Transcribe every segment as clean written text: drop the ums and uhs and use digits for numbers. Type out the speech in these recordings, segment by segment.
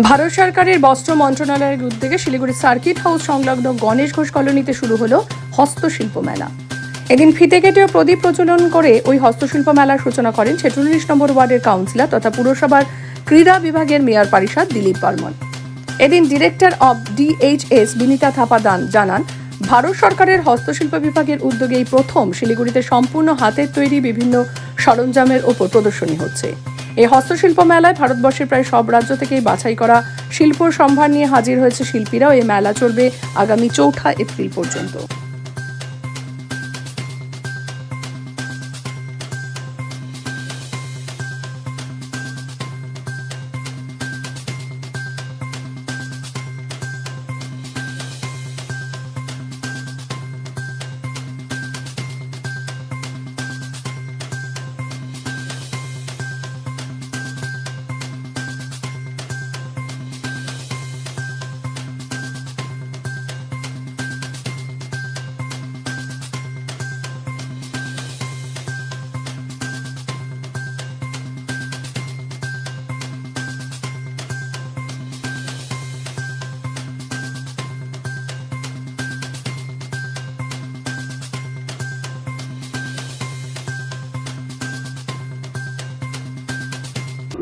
ভারত সরকারের বস্ত্র মন্ত্রণালয়ের উদ্যোগে শিলিগুড়ি সার্কিট হাউস সংলগ্ন গণেশ ঘোষ কলোনিতে শুরু হলো হস্তশিল্প মেলা। এদিন ফিতে কেটে ও প্রদীপ প্রজ্বলন করে ওই হস্তশিল্প মেলার সূচনা করেন 46 নম্বর ওয়ার্ডের কাউন্সিলর তথা পুরসভার ক্রীড়া বিভাগের মেয়র পারিষদ দিলীপ বর্মন। এদিন director of DHS Binita Thapa জানান, ভারত সরকারের হস্তশিল্প বিভাগের উদ্যোগে এই প্রথম শিলিগুড়িতে সম্পূর্ণ হাতের তৈরি বিভিন্ন সরঞ্জামের ওপর প্রদর্শনী হচ্ছে। এই হস্তশিল্প মেলায় ভারতবর্ষের প্রায় সব রাজ্য থেকেই বাছাই করা শিল্প সম্ভার নিয়ে হাজির হয়েছে শিল্পীরাও। এই মেলা চলবে আগামী 4 এপ্রিল পর্যন্ত।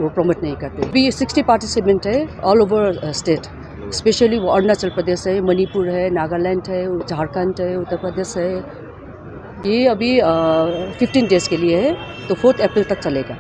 वो प्रमोट नहीं करते। अभी 60 पार्टिसिपेंट है ऑल ओवर स्टेट, स्पेशली वो अरुणाचल प्रदेश है, मणिपुर है, नागालैंड है, झारखंड है, उत्तर प्रदेश है। ये अभी 15 डेज़ के लिए है, तो 4 अप्रैल तक चलेगा।